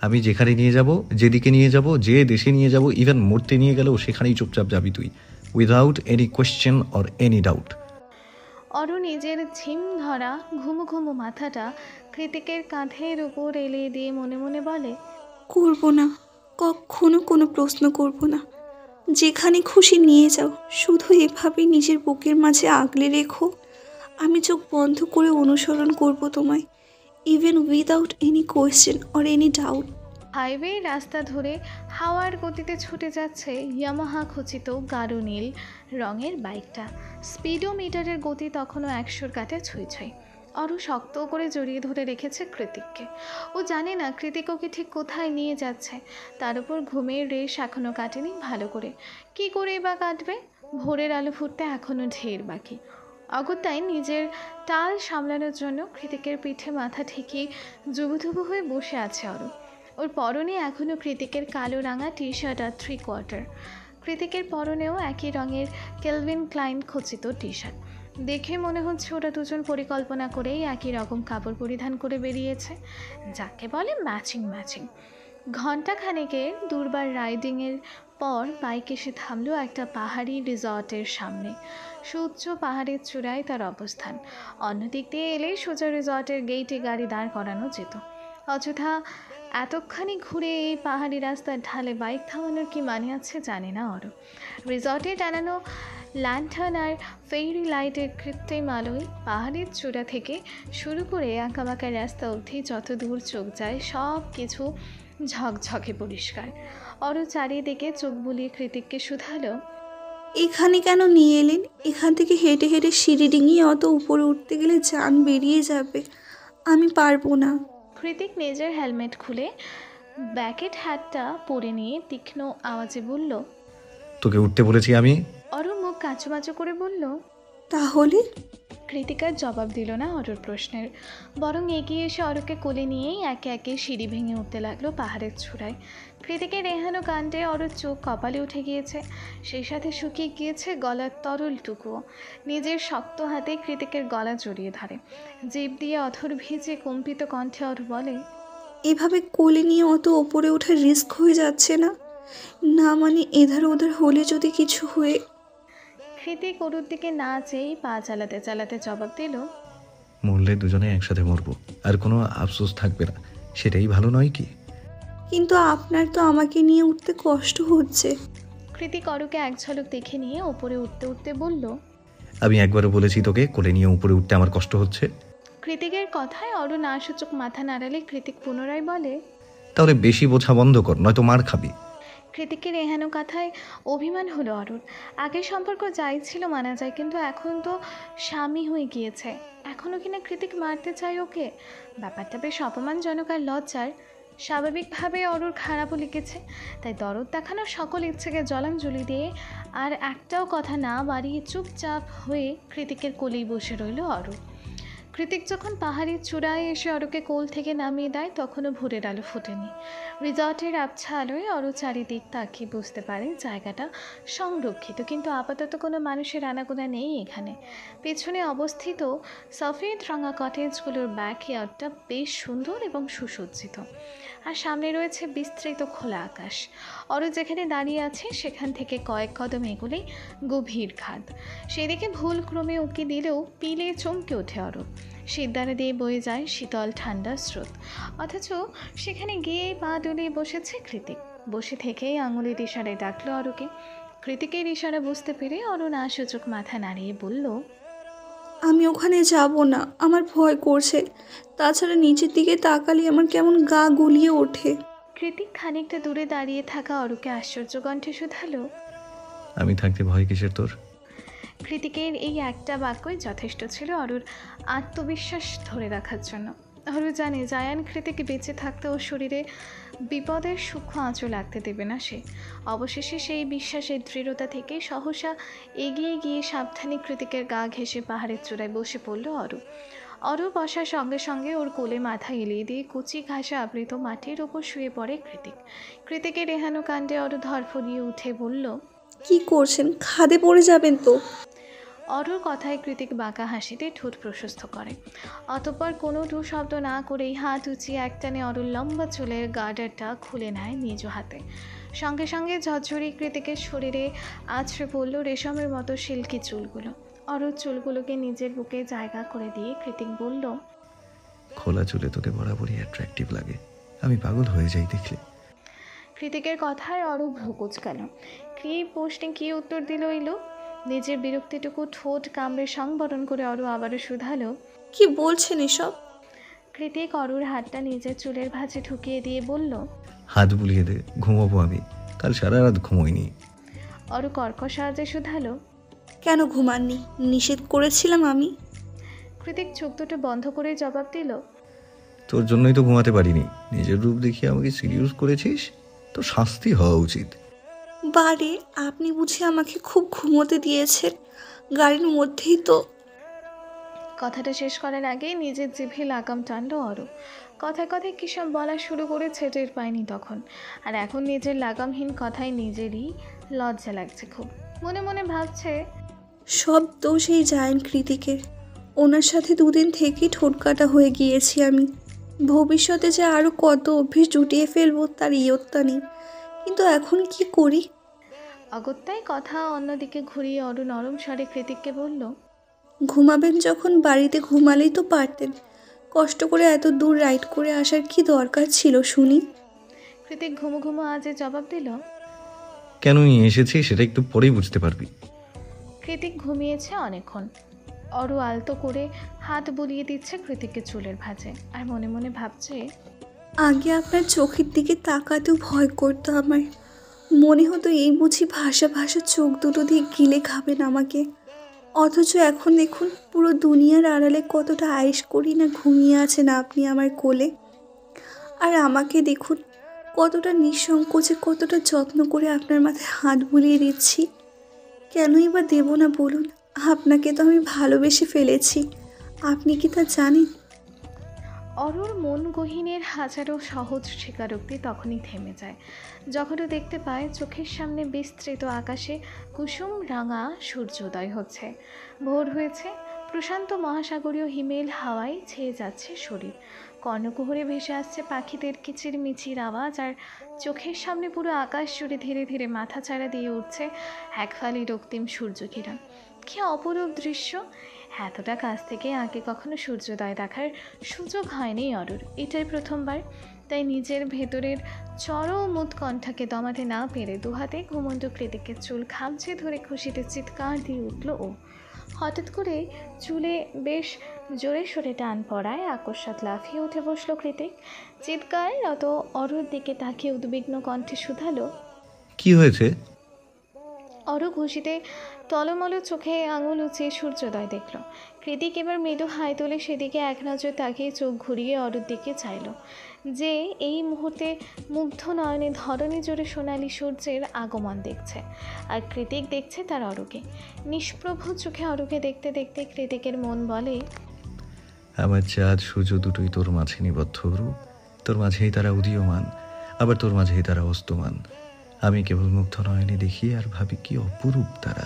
আমি যেখানে নিয়ে যাব, যেদিকে নিয়ে যাব, যে দেশে নিয়ে যাব, ইভেন মরতে নিয়ে গেলেও সেখানেই চুপচাপ যাবি তুই, without any question or any doubt. Aru নিজের ঝিম ধরা ঘুমু ঘুমু মাথাটা কৃতিকের কাঁধের উপর এলিয়ে দিয়ে মনে মনে বলে, করব না, কখনো কোনো প্রশ্ন করব না। যেখানে খুশি নিয়ে যাও, শুধু এভাবে নিজের বুকের মাঝে আগলে রেখো। আমি চোখ বন্ধ করে অনুসরণ করব তোমায়, even without any question or any doubt. Highway রাস্তা ধরে হাওয়ার গতিতে ছুটে যাচ্ছে ইয়ামাহা খচিত গাঢ় নীল রঙের বাইকটা। স্পিডোমিটারের গতি তখনও 100-র কাছে ছুঁই ছুঁই। অরু শক্ত করে জড়িয়ে ধরে রেখেছে কৃতিককে। ও জানে না কৃতিক ওকে ঠিক কোথায় নিয়ে যাচ্ছে। তার উপর ঘুমের রেশ এখনও কাটেনি ভালো করে। কি করেই বা কাটবে? ভোরের আলো ফুটতে এখনও ঢের বাকি। অগত্যায় নিজের টাল সামলানোর জন্য কৃতিকের পিঠে মাথা ঠেকিয়ে জুবুথুবু হয়ে বসে আছে অরু। ওর পরনে এখনও কৃতিকের কালো রাঙা টি শার্ট আর 3/4। কৃতিকের পরনেও একই রঙের কেলভিন ক্লাইন খচিত টি শার্ট। দেখে মনে হচ্ছে ওরা দুজন পরিকল্পনা করেই একই রকম কাপড় পরিধান করে বেরিয়েছে, যাকে বলে ম্যাচিং ম্যাচিং। ঘণ্টাখানেকের দুর্বার রাইডিংয়ের পর বাইক এসে থামলো একটা পাহাড়ি রিসর্টের সামনে। সুউচ্চ পাহাড়ের চূড়ায় তার অবস্থান। অন্যদিক দিয়ে এলে সোজা রিসর্টের গেটে গাড়ি দাঁড় করানো যেত। অযথা এতখানি ঘুরে এই পাহাড়ি রাস্তার ঢালে বাইক থামানোর কি মানে আছে জানে না ওর। রিসর্টে টানানো ল্যান্টার্ন আর ফেরি লাইটের কৃত্রিম আলোয় পাহাড়ের চূড়া থেকে শুরু করে আঁকাবাঁকা রাস্তা অবধি যত দূর চোখ যায় সব কিছু ঝকঝকে পরিষ্কার। অরু চারিদিকে চোখ বুলিয়ে কৃতিককে শুধালো, এখানে কেন নিয়ে এলেন? এখান থেকে হেঁটে হেঁটে সিঁড়ি ডিঙিয়ে অত উপরে উঠতে গেলে জান বেরিয়ে যাবে, আমি পারবো না। কৃতিক নিজের হেলমেট খুলে ব্যাকেট হ্যাটটা পরে নিয়ে তীক্ষ্ণ আওয়াজে বলল। তোকে উঠতে বলেছি আমি। অরু মুখ কাঁচুমাচু করে বলল। তাহলে? কৃতিকার জবাব দিল না অরুর প্রশ্নের, বরং এগিয়ে এসে অরুকে কোলে নিয়েই একে একে সিঁড়ি ভেঙে উঠতে লাগলো পাহাড়ের চূড়ায়। কৃতিকের রেহানো কাণ্ডে অরুর চোখ কপালে উঠে গিয়েছে, সেই সাথে শুকিয়ে গিয়েছে গলার তরলটুকুও। নিজের শক্ত হাতে কৃতিকের গলা জড়িয়ে ধরে, জিভ দিয়ে অধর ভিজে কম্পিত কণ্ঠে অরু বলে, এভাবে কোলে নিয়ে অত ওপরে ওঠার রিস্ক হয়ে যাচ্ছে না? না মানে এধার ওধার হলে যদি কিছু হয়ে? কৃতিক অরুর দিকে না চেয়েই পা চালাতে চালাতে জবাব দিল, মরলে দুজনে একসাথে মরবো, আর কোনো আফসোস থাকবে না, সেটাই ভালো নয় কি? কিন্তু আপনার তো আমাকে নিয়ে উঠতে কষ্ট হচ্ছে। কৃতিক অরুকে এক ঝলক দেখে নিয়ে ওপরে উঠতে উঠতে বলল, আমি একবারও বলেছি তোকে কোলে নিয়ে উপরে উঠতে আমার কষ্ট হচ্ছে? কৃতিকের কথায় অরু না সূচক মাথা নাড়ালে কৃতিক পুনরায় বলে, তাহলে বেশি বোঝা বন্ধ কর, নয়তো মার খাবি। কৃতিকের এহেন কথায় অভিমান হলো অরুর। আগের সম্পর্ক যাই ছিল মানা যায়, কিন্তু এখন তো স্বামী হয়ে গিয়েছে, এখনও কিনা কৃতিক মারতে চায় ওকে। ব্যাপারটা বেশ অপমানজনক আর লজ্জার। স্বাভাবিকভাবে অরুর খারাপও লেগেছে, তাই দরদ দেখানোর সকল ইচ্ছেকে জলাঞ্জলি দিয়ে আর একটাও কথা না বাড়িয়ে চুপচাপ হয়ে কৃতিকের কোলেই বসে রইল অরু। কৃতিক যখন পাহাড়ির চূড়ায় এসে অরুকে কোল থেকে নামিয়ে দেয় তখনও ভোরের আলো ফোটেনি। রিসর্টের আবছা আলোয় অরু চারিদিক তাকিয়ে বুঝতে পারে জায়গাটা সংরক্ষিত, কিন্তু আপাতত কোনো মানুষের আনাগোনা নেই এখানে। পেছনে অবস্থিত সফেদ রাঙা কটেজগুলোর ব্যাকইয়ার্ডটা বেশ সুন্দর এবং সুসজ্জিত, আর সামনে রয়েছে বিস্তৃত খোলা আকাশ। অরু যেখানে দাঁড়িয়ে আছে সেখান থেকে কয়েক কদম এগুলেই গভীর খাদ। সেদিকে ভুল ক্রমে উঁকি দিলেও পিলে চমকে ওঠে অরু। সিদ্ধারে দিয়ে বয়ে যায় শীতল ঠান্ডা স্রোত, অথচ সেখানে গিয়েই পা ডুলিয়ে বসেছে কৃতিক। বসে থেকেই আঙুলের ইশারায় ডাকলো অরুকে। কৃতিকের ইশারা বুঝতে পেরে অরু না সূচক মাথা নাড়িয়ে বলল, আমি ওখানে যাব না, আমার ভয় করছে। তাছাড়া নিচের দিকে তাকালে আমার কেমন গা গুলিয়ে ওঠে। কৃতিক খানিকটা দূরে দাঁড়িয়ে থাকা অরুকে আশ্চর্য কণ্ঠে শুধালো। আমি থাকতে ভয় কিসের তোর? কৃতিকের এই একটা বাক্যই যথেষ্ট ছিল অরুর আত্মবিশ্বাস ধরে রাখার জন্য। অরু জানে জায়ান কৃতিকে বেঁচে থাকতে ওর শরীরে বিপদের সূক্ষ্ম আঁচও লাগতে দেবে না সে। অবশেষে সেই বিশ্বাসের দৃঢ়তা থেকে সহসা এগিয়ে গিয়ে সাবধানে কৃতিকের গা ঘেঁষে পাহাড়ের চূড়ায় বসে পড়ল অরু। অরু বসার সঙ্গে সঙ্গে ওর কোলে মাথা এলিয়ে দিয়ে কুচি ঘাসে আবৃত মাটির ওপর শুয়ে পড়ে কৃতিক। কৃতিকের রেহানো কাণ্ডে অরু ধরফড়িয়ে উঠে বলল, কি করছেন? খাদে পড়ে যাবেন তো। অরুর কথায় কৃতিক বাঁকা হাসিতে ঠোঁট প্রশস্ত করে। অতঃপর কোনো টু শব্দ না করেই হাত উঁচিয়ে একটানে অরুর লম্বা চুলের গার্ডারটা খুলে নেয় নিজ হাতে। সঙ্গে সঙ্গে ঝরঝরি কৃতিকের শরীরে আছড়ে পড়ল রেশমের মতো সিল্কি চুলগুলো। অরুর চুলগুলোকে নিজের বুকে জায়গা করে দিয়ে কৃতিক বলল, খোলা চুলে তোকে বরাবরই অ্যাট্রাকটিভ লাগে, আমি পাগল হয়ে যাই দেখলে। কৃতিকের কথায় অরু ভ্রু কুঁচকাল। কী প্রশ্নে কী উত্তর দিল ওই লোক? নিজের বিরক্তিটুকু ঠোঁট কামড়ে সংবরণ করে অরু আবারও শুধালো, কি বলছেন এসব? কৃতিক অরুর হাতটা নিজের চুলের ভাঁজে ঢুকিয়ে দিয়ে বলল, হাত বুলিয়ে দে, ঘুমাবো আমি, কাল সারা রাত ঘুমোইনি। অরু কর্কশ আওয়াজে শুধালো, কেন ঘুমাননি? নিষেধ করেছিলাম আমি। কৃতিক চোখ দুটো বন্ধ করে জবাব দিল, তোর জন্যই তো ঘুমাতে পারিনি, নিজের রূপ দেখিয়ে আমাকে সিরিয়াস করেছিস, তো শাস্তি হওয়া উচিত। বারে, আপনি বুঝি আমাকে খুব ঘুমোতে দিয়েছেন? গাড়ির মধ্যেই তো। কথাটা শেষ করার আগেই নিজের জিভে লাগাম টানল অরু। কথায় কথায় কী সব বলা শুরু করেছে টের পায়নি তখন, আর এখন নিজের লাগামহীন কথায় নিজেরই লজ্জা লাগছে খুব। মনে মনে ভাবছে, সব দোষ এই জায়ান কৃতিকের। ওনার সাথে দুদিন থেকেই ঠোঁট কাটা হয়ে গিয়েছি আমি। ভবিষ্যতে যে আরও কত অভ্যেস জুটিয়ে ফেলবো তার ইয়ত্তা নেই। কিন্তু এখন কি করি? অগত্যাই কথা অন্যদিকে ঘুরিয়ে অরু নরম স্বরে কৃতিককে বলল, ঘুমাবেন যখন বাড়িতে ঘুমালেই তো পারতেন। কষ্ট করে এত দূর রাইড করে আসার কি দরকার ছিল শুনি? কৃতিক ঘুমো ঘুমো আজে জবাব দিল। কেন এসেছি সেটা একটু পরেই বুঝতে পারবি। কৃতিক ঘুমিয়েছে অনেকক্ষণ। অরু আলতো করে হাত বুলিয়ে দিচ্ছে কৃতিককে চুলের ভাঁজে, আর মনে মনে ভাবছে, আগে আপনার চোখের দিকে তাকাতেও ভয় করতো আমার। মনে হতো এই বুঝি ভাষা ভাষা চোখ দুটো দিয়ে গিলে খাবেন আমাকে। অথচ এখন দেখুন পুরো দুনিয়ার আড়ালে কতটা আয়েশ করি না ঘুমিয়ে আছেন আপনি আমার কোলে। আর আমাকে দেখুন কতটা নিঃসংকোচে কতটা যত্ন করে আপনার মাথায় হাত বুলিয়ে দিচ্ছি। কেনই বা দেব না বলুন? আপনাকে তো আমি ভালোবেসে ফেলেছি, আপনি কি তা জানেন? অরুর মন গহীনের হাজারো সহজ স্বীকারোক্তি তখনই থেমে যায় যখন ও দেখতে পায় চোখের সামনে বিস্তৃত আকাশে কুসুম রাঙা সূর্যোদয় হচ্ছে। ভোর হয়েছে, প্রশান্ত মহাসাগরীয় হিমেল হাওয়ায় ছেয়ে যাচ্ছে শরীর। কর্ণকুহরে ভেসে আসছে পাখিদের কিচিরমিচির আওয়াজ, আর চোখের সামনে পুরো আকাশ জুড়ে ধীরে ধীরে মাথা চাড়া দিয়ে উঠছে এক ফালি রক্তিম সূর্যকিরণ। কী অপরূপ দৃশ্য! এতটা কাছ থেকে আগে কখনো সূর্যোদয় দেখার সুযোগ হয়নি অরুর, এটাই প্রথমবার। তাই নিজের ভেতরের চরম উৎকণ্ঠাকে দমাতে না পেরে দুহাতে ঘুমন্ত কৃতিকের চুল খামচে ধরে খুশিতে চিৎকার দিয়ে উঠল ও। হঠাৎ করে চুলে বেশ জোরে সোরে টান পড়ায় আকস্মাৎ লাফিয়ে উঠে বসলো কৃতিক। চিৎকার অত অরুর দিকে তাকিয়ে উদ্বিগ্ন কণ্ঠে শুধালো, কি হয়েছে? অরু খুশিতে টলমল চোখে আঙুল উঁচিয়ে সূর্যোদয় দেখল। কৃতিক এবার মৃদু হাই তুলে সেদিকে এক নজর তাকিয়ে চোখ ঘুরিয়ে অরুর দিকে চাইল, যে এই মুহূর্তে মুগ্ধ নয়নে ধরণী জোরে সোনালি সূর্যের আগমন দেখছে, আর কৃতিক দেখছে তার অরুকে। নিষ্প্রভ চোখে অরুকে দেখতে দেখতে কৃতিকের মন বলে, আমার চাঁদ সূর্য দুটোই তোর মাঝে নিবদ্ধ রূপ, তোর মাঝেই তারা উদীয়মান, আবার তোর মাঝেই তারা অস্তমান। আমি কেবল মুগ্ধ নয়নে দেখি আর ভাবি কি অপরূপ তারা।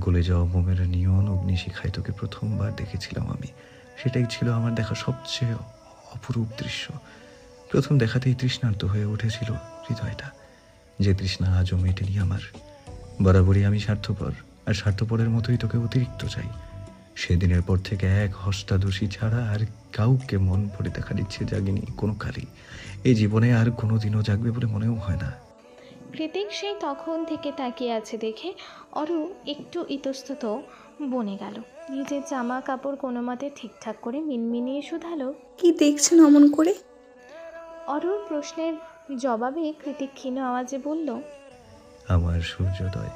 গলে যাওয়া মোমের নিয়ন অগ্নিশিখায় তোকে প্রথমবার দেখেছিলাম আমি। সেটাই ছিল আমার দেখা সবচেয়ে অপরূপ দৃশ্য। প্রথম দেখাতেই তৃষ্ণার্ত হয়ে উঠেছিল হৃদয়টা, যে তৃষ্ণা আজও মেটেনি আমার। বরাবরই আমি স্বার্থপর, আর স্বার্থপরের মতোই তোকে অতিরিক্ত চাই। সেদিনের পর থেকে এক হস্তাদোষী ছাড়া আর কাউকে মন ভরে দেখার ইচ্ছে জাগেনি কোনো কালই। এই জীবনে আর কোনো দিনও জাগবে বলে মনেও হয় না। কৃতিক সেই তখন থেকে তাকিয়ে আছে দেখে অরু একটু ইতস্তত বনে গেল। নিজের জামা কাপড় কোনো মতে ঠিকঠাক করে মিনমিনিয়ে শুধালো। কি দেখছেন অমন করে? অরুর প্রশ্নের জবাবে কৃতিক ক্ষীণ আওয়াজে বলল, আমার সূর্যোদয়।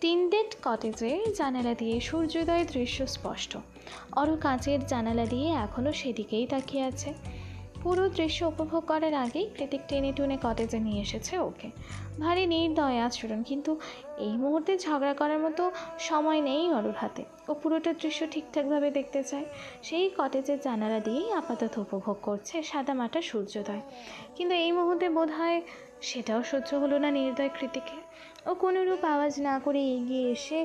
টিনডেড কটেজের জানালা দিয়ে সূর্যোদয়ের দৃশ্য স্পষ্ট। অরু কাঁচের জানালা দিয়ে এখনও সেদিকেই তাকিয়ে আছে। পুরো দৃশ্য উপভোগ করার আগেই কৃতিক টেনে টুনে কটেজে নিয়ে এসেছে ওকে। ভারী নির্দয় আচরণ, কিন্তু এই মুহূর্তে ঝগড়া করার মতো সময় নেই অরুর হাতে। ও পুরোটা দৃশ্য ঠিকঠাকভাবে দেখতে চায়। সেই কটেজের জানালা দিয়েই আপাতত উপভোগ করছে সাদামাটা সূর্যোদয়। কিন্তু এই মুহূর্তে বোধ হয় সেটাও সহ্য হলো না নির্দয় কৃতিকে। ও কোনোরূপ আওয়াজ না করে এগিয়ে এসে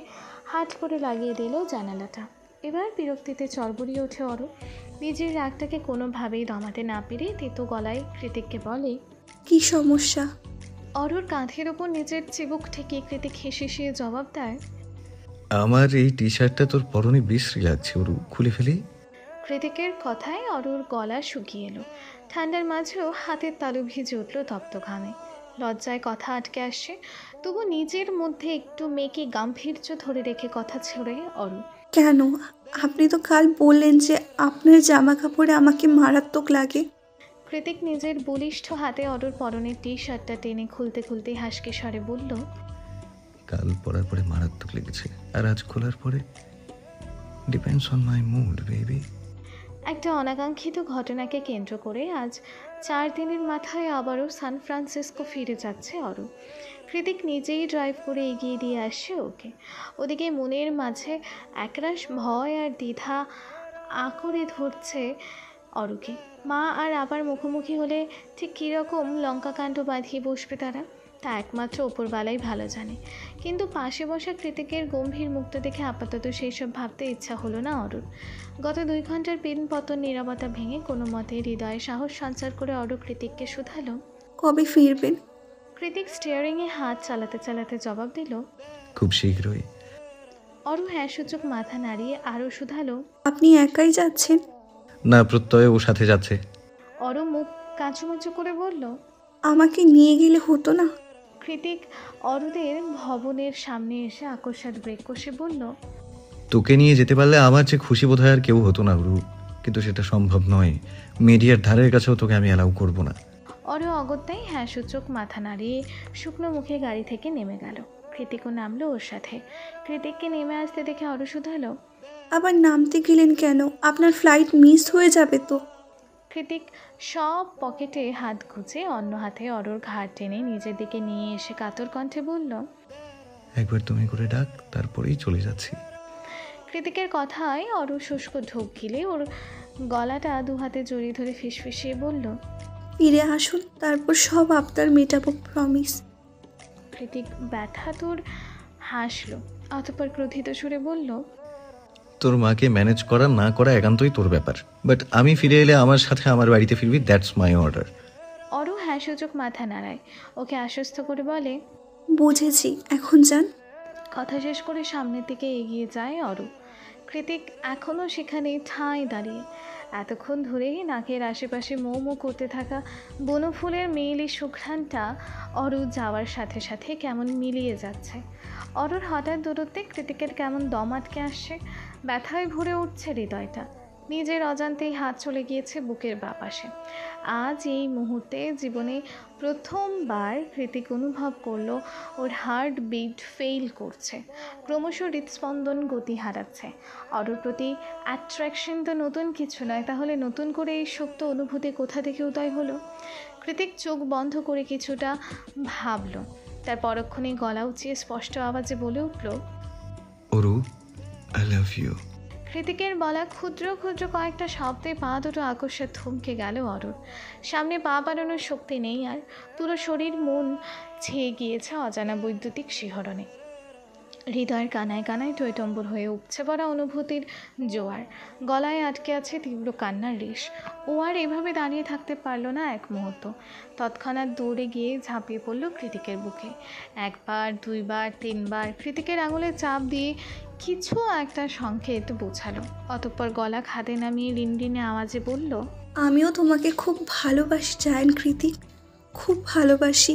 হাত করে লাগিয়ে দিল জানালাটা। এবার বিরক্তিতে চড়বড়িয়ে ওঠে অরু। নিজের রাগটাকে কোনোভাবেই দমাতে না পেরে তেতো গলায় কৃতিককে বলে, কি সমস্যা? অরুর কাঁধের ওপর নিজের চিবুক ঠেকিয়ে কৃতিক হেসে জবাব দেয়, আমার এই টি শার্টটা তোর পরনে বিশ্রী লাগছে ওরু, খুলে ফেলি। কৃতিকের কথায় অরুর গলা শুকিয়ে এলো। ঠান্ডার মাঝেও হাতের তালু ভিজে উঠল তপ্ত ঘামে। লজ্জায় কথা আটকে আসছে, তবু নিজের মধ্যে একটু মেকি গাম্ভীর্য ধরে রেখে কথা ছড়ে অরু। কেন? আপনি তো কাল বললেন যে আপনার জামা কাপড়ে আমাকে মারাত্মক লাগে। কৃতিক নিজের বলিষ্ঠ হাতে অরুর পরনের টি শার্টটা টেনে খুলতে খুলতে হাসকে স্বরে বলল, কাল পরার পরে মারাত্মক লেগেছে, আর আজ খোলার পরে depends on my mood baby. একটা অনাকাঙ্ক্ষিত ঘটনাকে কেন্দ্র করে আজ 4 দিনের মাথায় আবারও সান ফ্রান্সিসকো ফিরে যাচ্ছে অরু। কৃতিক নিজেই ড্রাইভ করে এগিয়ে দিয়ে আসছে ওকে। ওদিকে মনের মাঝে একরাশ ভয় আর দ্বিধা আঁকড়ে ধরছে অরুকে। মা আর আবার মুখোমুখি হলে ঠিক কীরকম লঙ্কাকাণ্ড বাঁধিয়ে বসবে তারা, তা একমাত্র ওপরবালাই ভালো জানে। কিন্তু পাশে বসা কৃতিকের গম্ভীর মুখটা দেখে আপাতত সেই সব ভাবতে ইচ্ছা হলো না অরুর। গত 2 ঘন্টার পিনপতন নীরবতা ভেঙে কোনো মতে হৃদয়ে সাহস সঞ্চার করে অরু কৃতিককে শুধালো, কবে ফিরবেন? কৃতিক স্টিয়ারিংয়ে হাত চালাতে চালাতে জবাব দিল। খুব শীঘ্রই। অরু হ্যাঁ সূচক মাথা নাড়িয়ে আরও শুধালো। আপনি একাই যাচ্ছেন? না, প্রত্যয় ওর সাথে যাচ্ছে। অরু মুখ কাঁচুমাচু করে বলল। আমাকে নিয়ে গেলে হতো না? কৃতিক অরুদের ভবনের সামনে এসে আকস্মাৎ ব্রেক কষে বলল। তোকে নিয়ে যেতে পারলে আমার যে খুশি বোধ হয় আর কেউ হতো না উরু, কিন্তু সেটা সম্ভব নয়। মিডিয়ার ধারের কাছেও তোকে আমি অ্যালাউ করবো না। অরু অগত্যাই হ্যাঁ সূচক মাথা নাড়িয়ে শুকনো মুখে গাড়ি থেকে নেমে গেল। কৃতিকও নামলো ওর সাথে। কৃতিককে নেমে আসতে দেখে অরু শুধালো। আবার নামতে গেলেন কেন? আপনার ফ্লাইট মিস হয়ে যাবে তো। কৃতিক সব পকেটে হাত গুজে অন্য হাতে অরুর ঘাড় টেনে নিজের দিকে নিয়ে এসে কাতর কণ্ঠে বলল। একবার তুমি করে ডাক, তারপরেই চলে যাচ্ছি। কৃতিকের কথায় অরু শুষ্ক ঢোক গিলে ওর গলাটা দু হাতে জড়িয়ে ধরে ফিসফিসিয়ে বলল। ফিরে আসুন, তারপর সব আপনার মেটাবো, প্রমিস। কৃতিক ব্যথাতুর হাসল, অতঃপর ক্রোধিত সুরে বলল। তোর মাকে ম্যানেজ করা না করা একান্তই তোর ব্যাপার, বাট আমি ফিরে এলে আমার সাথে আমার বাড়িতে ফিরবি, দ্যাটস মাই অর্ডার। অরু হ্যাঁ সূচক মাথা নাড়ায়, ওকে আশ্বস্ত করে বলে। বুঝেছি, এখন যান। কথা শেষ করে সামনের দিকে এগিয়ে যায় অরু। কৃতিক এখনও সেখানেই ঠাঁই দাঁড়িয়ে। এতক্ষণ ধরেই নাকের আশেপাশে মৌ মৌ করতে থাকা বনফুলের মেয়েলি সুঘ্রাণটা অরু যাওয়ার সাথে সাথে কেমন মিলিয়ে যাচ্ছে। অরুর হঠাৎ দূরত্বে কৃতিকের কেমন দম আটকে আসছে, ব্যথায় ভরে উঠছে হৃদয়টা। নিজের অজান্তেই হাত চলে গিয়েছে বুকের বাপাশে। আজ এই মুহূর্তে জীবনে প্রথমবার কৃতিক অনুভব করলো ওর হার্ট বিট ফেইল করছে, ক্রমশ হৃদস্পন্দন গতি হারাচ্ছে। অরুর প্রতি অ্যাট্রাকশন তো নতুন কিছু নয়, তাহলে নতুন করে এই সুপ্ত অনুভূতি কোথা থেকে উদয় হলো? কৃতিক চোখ বন্ধ করে কিছুটা ভাবলো, তার পরক্ষণেই গলা উঁচিয়ে স্পষ্ট আওয়াজে বলে উঠল। Aru, I love you. কৃতিকের বলা ক্ষুদ্র ক্ষুদ্র কয়েকটা শব্দে পা দুটো আকস্মাৎ থমকে গেল অরুর। সামনে পা বাড়ানোর শক্তি নেই আর, পুরো শরীর মন ছেয়ে গিয়েছে অজানা বৈদ্যুতিক শিহরণে। হৃদয়ের কানায় কানায় টইটম্বর হয়ে উপচে পড়া অনুভূতির জোয়ার, গলায় আটকে আছে তীব্র কান্নার রেশ। ও আর এভাবে দাঁড়িয়ে থাকতে পারলো না এক মুহূর্ত। তৎক্ষণাৎ দৌড়ে গিয়ে ঝাঁপিয়ে পড়ল কৃতিকের বুকে। একবার, দুইবার, তিনবার কৃতিকের আঙুলে চাপ দিয়ে কিছু একটা সংকেত বোঝালো, অতঃপর গলা খাদে নামিয়ে রিনরিনে আওয়াজে বলল। আমিও তোমাকে খুব ভালোবাসি জায়ান কৃতিক, খুব ভালোবাসি।